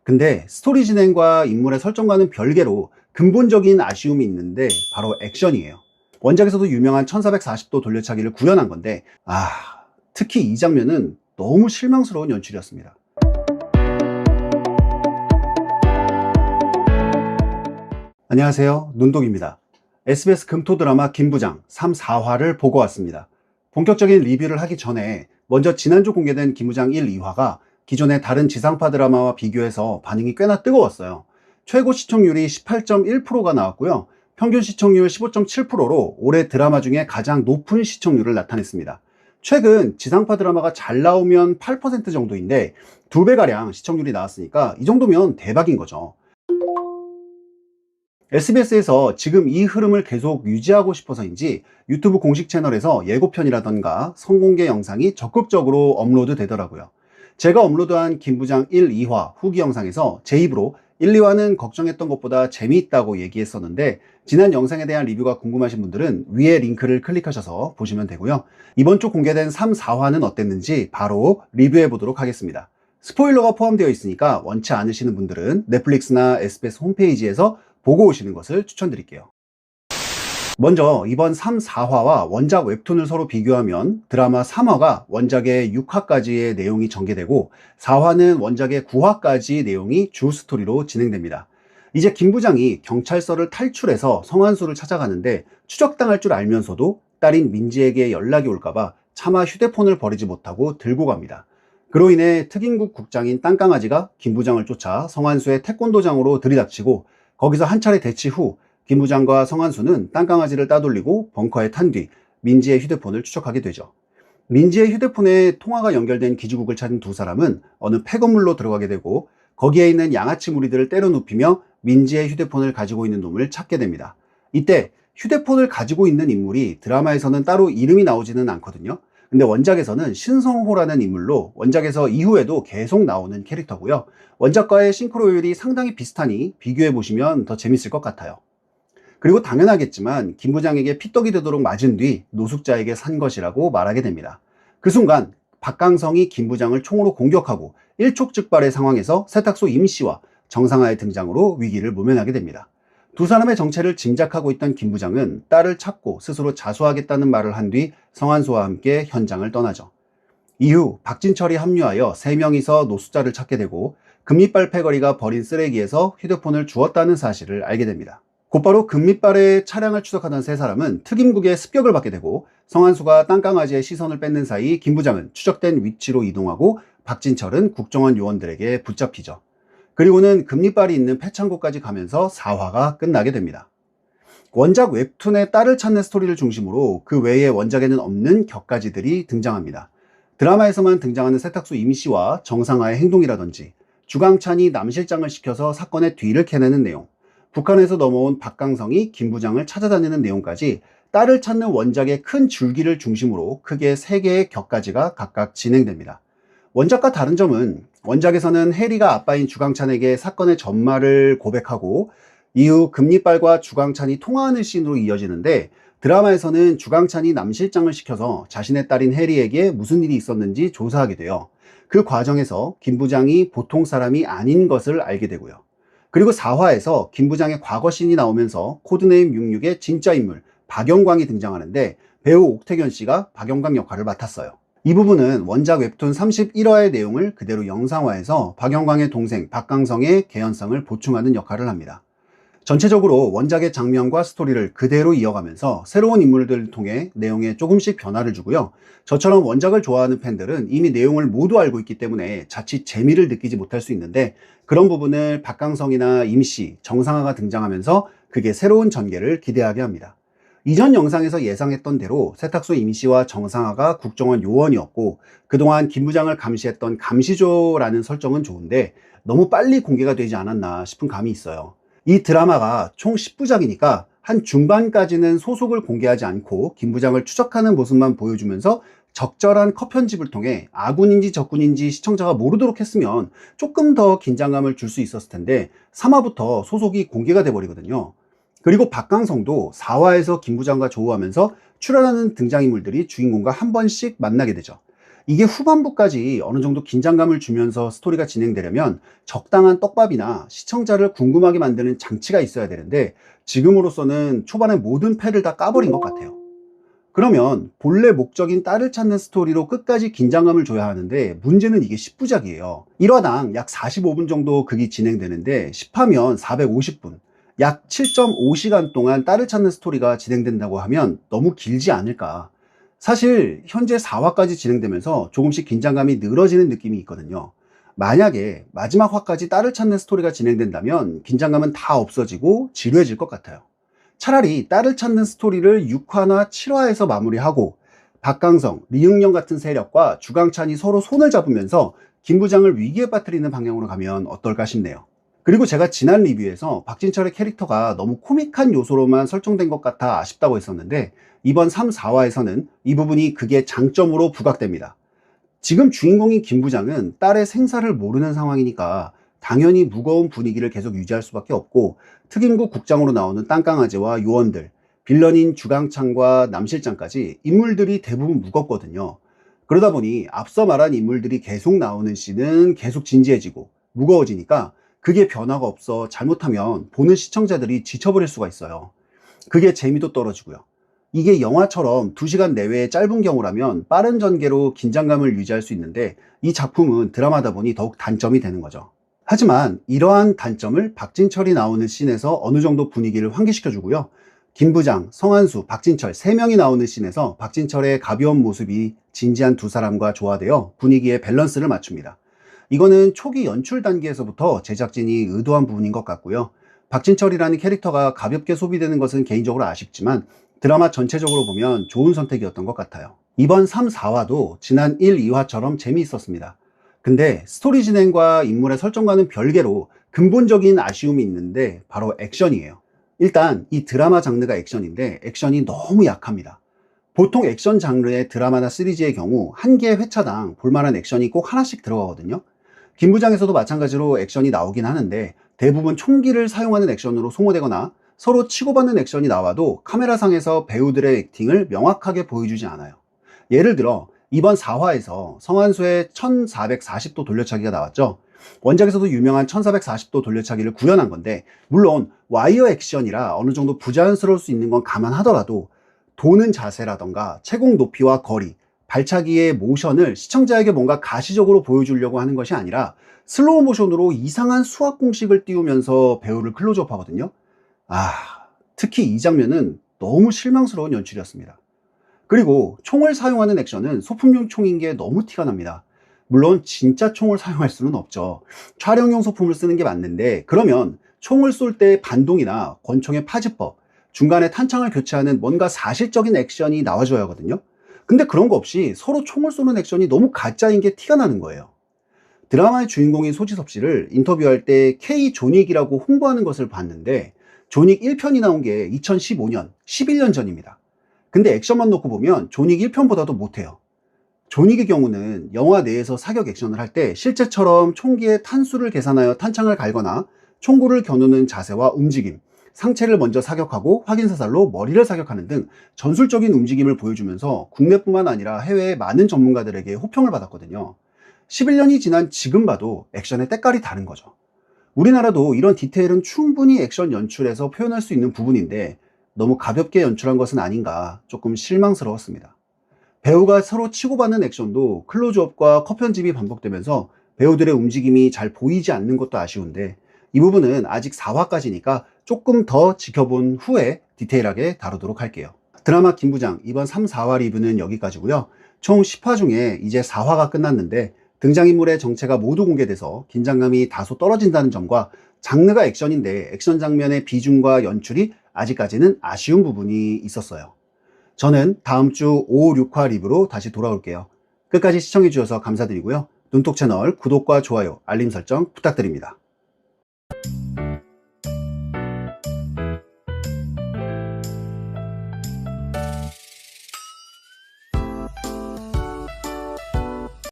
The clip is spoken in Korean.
근데 스토리 진행과 인물의 설정과는 별개로 근본적인 아쉬움이 있는데 바로 액션이에요. 원작에서도 유명한 1440도 돌려차기를 구현한 건데 특히 이 장면은 너무 실망스러운 연출이었습니다. 안녕하세요, 눈독입니다. SBS 금토 드라마 김부장 3, 4화를 보고 왔습니다. 본격적인 리뷰를 하기 전에 먼저 지난주 공개된 김부장 1, 2화가 기존의 다른 지상파 드라마와 비교해서 반응이 꽤나 뜨거웠어요. 최고 시청률이 18.1%가 나왔고요. 평균 시청률 15.7%로 올해 드라마 중에 가장 높은 시청률을 나타냈습니다. 최근 지상파 드라마가 잘 나오면 8% 정도인데 2배가량 시청률이 나왔으니까 이 정도면 대박인 거죠. SBS에서 지금 이 흐름을 계속 유지하고 싶어서인지 유튜브 공식 채널에서 예고편이라던가 선공개 영상이 적극적으로 업로드 되더라고요. 제가 업로드한 김부장 1, 2화 후기 영상에서 제 입으로 1, 2화는 걱정했던 것보다 재미있다고 얘기했었는데 지난 영상에 대한 리뷰가 궁금하신 분들은 위에 링크를 클릭하셔서 보시면 되고요. 이번 주 공개된 3, 4화는 어땠는지 바로 리뷰해 보도록 하겠습니다. 스포일러가 포함되어 있으니까 원치 않으시는 분들은 넷플릭스나 SBS 홈페이지에서 보고 오시는 것을 추천드릴게요. 먼저 이번 3, 4화와 원작 웹툰을 서로 비교하면 드라마 3화가 원작의 6화까지의 내용이 전개되고 4화는 원작의 9화까지 내용이 주 스토리로 진행됩니다. 이제 김 부장이 경찰서를 탈출해서 성환수를 찾아가는데 추적당할 줄 알면서도 딸인 민지에게 연락이 올까봐 차마 휴대폰을 버리지 못하고 들고 갑니다. 그로 인해 특임국 국장인 땅강아지가 김 부장을 쫓아 성환수의 태권도장으로 들이닥치고 거기서 한 차례 대치 후 김 부장과 성환수는 땅강아지를 따돌리고 벙커에 탄 뒤 민지의 휴대폰을 추적하게 되죠. 민지의 휴대폰에 통화가 연결된 기지국을 찾은 두 사람은 어느 폐건물로 들어가게 되고 거기에 있는 양아치 무리들을 때려 눕히며 민지의 휴대폰을 가지고 있는 놈을 찾게 됩니다. 이때 휴대폰을 가지고 있는 인물이 드라마에서는 따로 이름이 나오지는 않거든요. 근데 원작에서는 신성호라는 인물로 원작에서 이후에도 계속 나오는 캐릭터고요. 원작과의 싱크로율이 상당히 비슷하니 비교해보시면 더 재밌을 것 같아요. 그리고 당연하겠지만 김 부장에게 피떡이 되도록 맞은 뒤 노숙자에게 산 것이라고 말하게 됩니다. 그 순간 박강성이 김 부장을 총으로 공격하고 일촉즉발의 상황에서 세탁소 임씨와 정상화의 등장으로 위기를 모면하게 됩니다. 두 사람의 정체를 짐작하고 있던 김 부장은 딸을 찾고 스스로 자수하겠다는 말을 한 뒤 성환수와 함께 현장을 떠나죠. 이후 박진철이 합류하여 3명이서 노숙자를 찾게 되고 금리빨 패거리가 버린 쓰레기에서 휴대폰을 주웠다는 사실을 알게 됩니다. 곧바로 금리빨의 차량을 추적하던 세 사람은 특임국의 습격을 받게 되고 성환수가 땅강아지의 시선을 뺏는 사이 김 부장은 추적된 위치로 이동하고 박진철은 국정원 요원들에게 붙잡히죠. 그리고는 금리빨이 있는 폐창고까지 가면서 4화가 끝나게 됩니다. 원작 웹툰의 딸을 찾는 스토리를 중심으로 그 외에 원작에는 없는 격가지들이 등장합니다. 드라마에서만 등장하는 세탁소 임씨와 정상화의 행동이라든지 주강찬이 남 실장을 시켜서 사건의 뒤를 캐내는 내용, 북한에서 넘어온 박강성이 김 부장을 찾아다니는 내용까지 딸을 찾는 원작의 큰 줄기를 중심으로 크게 3개의 격가지가 각각 진행됩니다. 원작과 다른 점은 원작에서는 해리가 아빠인 주강찬에게 사건의 전말을 고백하고 이후 금리빨과 주강찬이 통화하는 씬으로 이어지는데 드라마에서는 주강찬이 남 실장을 시켜서 자신의 딸인 해리에게 무슨 일이 있었는지 조사하게 돼요. 그 과정에서 김 부장이 보통 사람이 아닌 것을 알게 되고요. 그리고 4화에서 김 부장의 과거 씬이 나오면서 코드네임 66의 진짜 인물 박영광이 등장하는데 배우 옥태견 씨가 박영광 역할을 맡았어요. 이 부분은 원작 웹툰 31화의 내용을 그대로 영상화해서 박영광의 동생 박강성의 개연성을 보충하는 역할을 합니다. 전체적으로 원작의 장면과 스토리를 그대로 이어가면서 새로운 인물들을 통해 내용에 조금씩 변화를 주고요. 저처럼 원작을 좋아하는 팬들은 이미 내용을 모두 알고 있기 때문에 자칫 재미를 느끼지 못할 수 있는데 그런 부분을 박강성이나 임씨, 정상화가 등장하면서 그게 새로운 전개를 기대하게 합니다. 이전 영상에서 예상했던 대로 세탁소 임씨와 정상화가 국정원 요원이었고 그동안 김 부장을 감시했던 감시조라는 설정은 좋은데 너무 빨리 공개가 되지 않았나 싶은 감이 있어요. 이 드라마가 총 10부작이니까 한 중반까지는 소속을 공개하지 않고 김 부장을 추적하는 모습만 보여주면서 적절한 컷 편집을 통해 아군인지 적군인지 시청자가 모르도록 했으면 조금 더 긴장감을 줄 수 있었을 텐데 3화부터 소속이 공개가 돼 버리거든요. 그리고 박강성도 4화에서 김 부장과 조우하면서 출연하는 등장인물들이 주인공과 한 번씩 만나게 되죠. 이게 후반부까지 어느 정도 긴장감을 주면서 스토리가 진행되려면 적당한 떡밥이나 시청자를 궁금하게 만드는 장치가 있어야 되는데, 지금으로서는 초반에 모든 패를 다 까버린 것 같아요. 그러면 본래 목적인 딸을 찾는 스토리로 끝까지 긴장감을 줘야 하는데, 문제는 이게 10부작이에요. 1화당 약 45분 정도 극이 진행되는데 10화면 450분, 약 7.5시간 동안 딸을 찾는 스토리가 진행된다고 하면 너무 길지 않을까. 사실 현재 4화까지 진행되면서 조금씩 긴장감이 늘어지는 느낌이 있거든요. 만약에 마지막 화까지 딸을 찾는 스토리가 진행된다면 긴장감은 다 없어지고 지루해질 것 같아요. 차라리 딸을 찾는 스토리를 6화나 7화에서 마무리하고 박강성, 리응령 같은 세력과 주강찬이 서로 손을 잡으면서 김 부장을 위기에 빠뜨리는 방향으로 가면 어떨까 싶네요. 그리고 제가 지난 리뷰에서 박진철의 캐릭터가 너무 코믹한 요소로만 설정된 것 같아 아쉽다고 했었는데, 이번 3, 4화에서는 이 부분이 극의 장점으로 부각됩니다. 지금 주인공인 김 부장은 딸의 생사를 모르는 상황이니까 당연히 무거운 분위기를 계속 유지할 수밖에 없고, 특임국 국장으로 나오는 땅강아지와 요원들, 빌런인 주강창과 남실장까지 인물들이 대부분 무겁거든요. 그러다 보니 앞서 말한 인물들이 계속 나오는 씬은 계속 진지해지고 무거워지니까 그게 변화가 없어 잘못하면 보는 시청자들이 지쳐버릴 수가 있어요. 그게 재미도 떨어지고요. 이게 영화처럼 2시간 내외의 짧은 경우라면 빠른 전개로 긴장감을 유지할 수 있는데, 이 작품은 드라마다 보니 더욱 단점이 되는 거죠. 하지만 이러한 단점을 박진철이 나오는 씬에서 어느 정도 분위기를 환기시켜주고요. 김 부장, 성한수, 박진철 3명이 나오는 씬에서 박진철의 가벼운 모습이 진지한 두 사람과 조화되어 분위기의 밸런스를 맞춥니다. 이거는 초기 연출 단계에서부터 제작진이 의도한 부분인 것 같고요. 박진철이라는 캐릭터가 가볍게 소비되는 것은 개인적으로 아쉽지만 드라마 전체적으로 보면 좋은 선택이었던 것 같아요. 이번 3, 4화도 지난 1, 2화처럼 재미있었습니다. 근데 스토리 진행과 인물의 설정과는 별개로 근본적인 아쉬움이 있는데 바로 액션이에요. 일단 이 드라마 장르가 액션인데 액션이 너무 약합니다. 보통 액션 장르의 드라마나 시리즈의 경우 한 개의 회차당 볼만한 액션이 꼭 하나씩 들어가거든요. 김 부장에서도 마찬가지로 액션이 나오긴 하는데 대부분 총기를 사용하는 액션으로 소모되거나 서로 치고받는 액션이 나와도 카메라상에서 배우들의 액팅을 명확하게 보여주지 않아요. 예를 들어 이번 4화에서 성한수의 1440도 돌려차기가 나왔죠. 원작에서도 유명한 1440도 돌려차기를 구현한 건데, 물론 와이어 액션이라 어느 정도 부자연스러울 수 있는 건 감안하더라도 도는 자세라던가 채공 높이와 거리, 발차기의 모션을 시청자에게 뭔가 가시적으로 보여주려고 하는 것이 아니라 슬로우 모션으로 이상한 수학 공식을 띄우면서 배우를 클로즈업 하거든요. 특히 이 장면은 너무 실망스러운 연출이었습니다. 그리고 총을 사용하는 액션은 소품용 총인 게 너무 티가 납니다. 물론 진짜 총을 사용할 수는 없죠. 촬영용 소품을 쓰는 게 맞는데, 그러면 총을 쏠 때 반동이나 권총의 파지법, 중간에 탄창을 교체하는 뭔가 사실적인 액션이 나와줘야 하거든요. 근데 그런 거 없이 서로 총을 쏘는 액션이 너무 가짜인 게 티가 나는 거예요. 드라마의 주인공인 소지섭 씨를 인터뷰할 때 K 존윅이라고 홍보하는 것을 봤는데, 존윅 1편이 나온 게 2015년, 11년 전입니다. 근데 액션만 놓고 보면 존윅 1편보다도 못해요. 존윅의 경우는 영화 내에서 사격 액션을 할 때 실제처럼 총기의 탄수를 계산하여 탄창을 갈거나 총구를 겨누는 자세와 움직임, 상체를 먼저 사격하고 확인사살로 머리를 사격하는 등 전술적인 움직임을 보여주면서 국내뿐만 아니라 해외의 많은 전문가들에게 호평을 받았거든요. 11년이 지난 지금 봐도 액션의 때깔이 다른 거죠. 우리나라도 이런 디테일은 충분히 액션 연출에서 표현할 수 있는 부분인데 너무 가볍게 연출한 것은 아닌가 조금 실망스러웠습니다. 배우가 서로 치고받는 액션도 클로즈업과 컷 편집이 반복되면서 배우들의 움직임이 잘 보이지 않는 것도 아쉬운데, 이 부분은 아직 4화까지니까 조금 더 지켜본 후에 디테일하게 다루도록 할게요. 드라마 김부장 이번 3, 4화 리뷰는 여기까지고요. 총 10화 중에 이제 4화가 끝났는데 등장인물의 정체가 모두 공개돼서 긴장감이 다소 떨어진다는 점과 장르가 액션인데 액션 장면의 비중과 연출이 아직까지는 아쉬운 부분이 있었어요. 저는 다음 주 5, 6화 리뷰로 다시 돌아올게요. 끝까지 시청해 주셔서 감사드리고요. 눈독 채널 구독과 좋아요, 알림 설정 부탁드립니다.